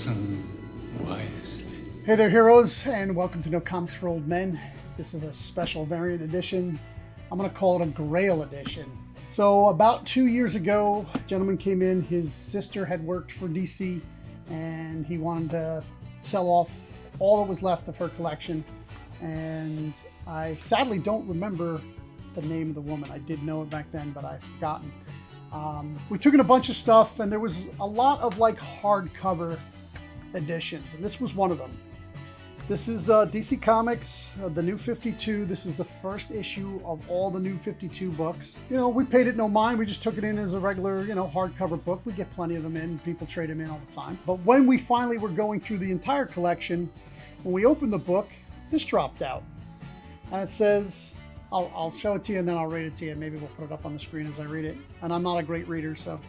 chosen wisely. Hey there, heroes, and welcome to No Comics for Old Men. This is a special variant edition. I'm going to call it a Grail edition. So about 2 years ago, a gentleman came in. His sister had worked for DC, and he wanted to sell off all that was left of her collection. And I sadly don't remember the name of the woman. I did know it back then, but I've forgotten. We took in a bunch of stuff, and there was a lot of like hardcover editions, and this was one of them. This is DC Comics, the New 52. This is the first issue of all the New 52 books. You know, we paid it no mind. We just took it in as a regular, hardcover book. We get plenty of them in. People trade them in all the time. But when we finally were going through the entire collection, when we opened the book, this dropped out. And it says, I'll show it to you and then I'll read it to you. Maybe we'll put it up on the screen as I read it. And I'm not a great reader, so.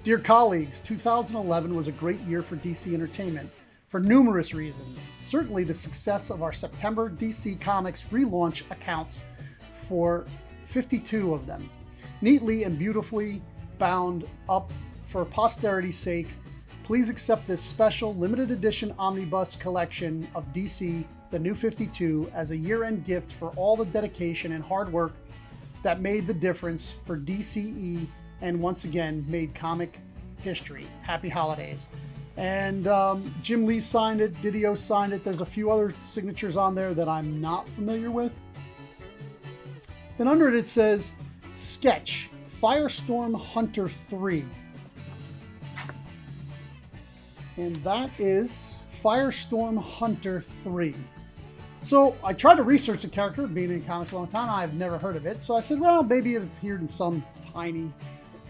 Dear colleagues, 2011 was a great year for DC Entertainment. For numerous reasons. Certainly the success of our September DC Comics relaunch accounts for 52 of them. Neatly and beautifully bound up for posterity's sake, please accept this special limited edition omnibus collection of DC, the New 52, as a year-end gift for all the dedication and hard work that made the difference for DCE and once again made comic history. Happy holidays. And Jim Lee signed it, Didio signed it. There's a few other signatures on there that I'm not familiar with. Then under it, it says, Sketch, Firestorm Hunter 3. And that is Firestorm Hunter 3. So I tried to research the character, being in comics a long time. I've never heard of it. So I said, well, maybe it appeared in some tiny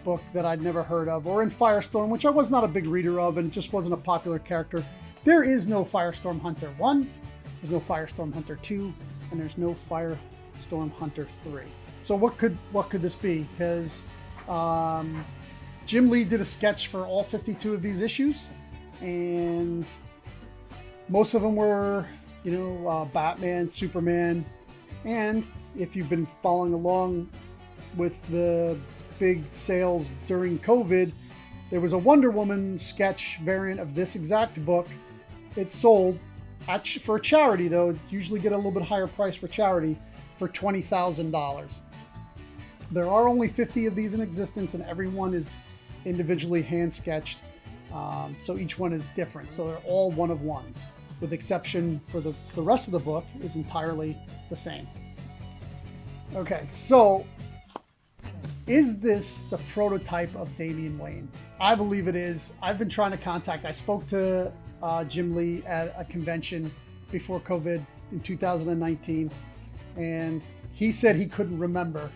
book that I'd never heard of, or in Firestorm, which I was not a big reader of and just wasn't a popular character. There is no Firestorm Hunter 1, there's no Firestorm Hunter 2, and there's no Firestorm Hunter 3. So what could this be? Because Jim Lee did a sketch for all 52 of these issues, and most of them were, Batman, Superman, and if you've been following along with the big sales during COVID, there was a Wonder Woman sketch variant of this exact book. It sold for charity, though. Usually get a little bit higher price for charity, for $20,000. There are only 50 of these in existence, and every one is individually hand sketched. So each one is different. So they're all one of ones, with exception for the rest of the book is entirely the same. Okay, so is this the prototype of Damian Wayne? I believe it is. I've been trying to contact. I spoke to Jim Lee at a convention before COVID in 2019, and he said he couldn't remember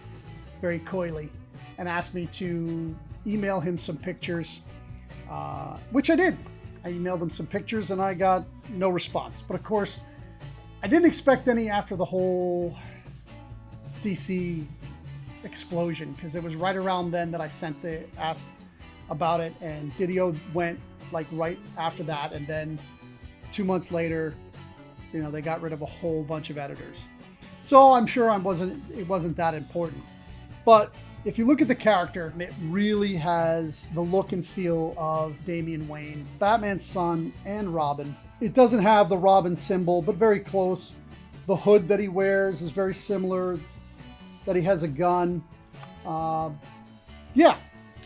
very coyly and asked me to email him some pictures, which I did. I emailed him some pictures and I got no response. But of course, I didn't expect any after the whole DC explosion, because it was right around then that I asked about it, and Didio went like right after that, and then 2 months later, they got rid of a whole bunch of editors. So I'm sure it wasn't that important. But if you look at the character, it really has the look and feel of Damian Wayne, Batman's son and Robin. It doesn't have the Robin symbol, but very close. The hood that he wears is very similar, that he has a gun.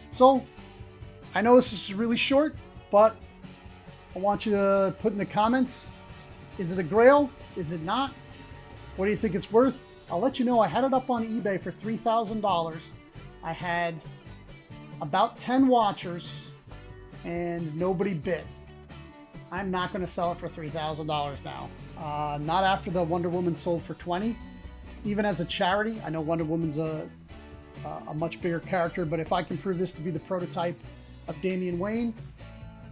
So I know this is really short, but I want you to put in the comments, is it a Grail? Is it not? What do you think it's worth? I'll let you know. I had it up on eBay for $3,000. I had about 10 watchers and nobody bid. I'm not going to sell it for $3,000 now. Not after the Wonder Woman sold for $20,000. Even as a charity, I know Wonder Woman's a much bigger character, but if I can prove this to be the prototype of Damian Wayne,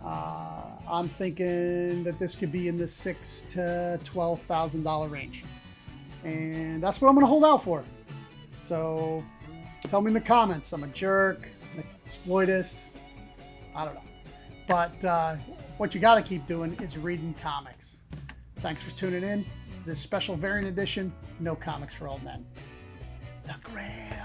I'm thinking that this could be in the $6,000 to $12,000 range. And that's what I'm going to hold out for. So tell me in the comments, I'm a jerk, an exploitist, I don't know. But what you got to keep doing is reading comics. Thanks for tuning in to this special variant edition, No Comics for Old Men. The Grail.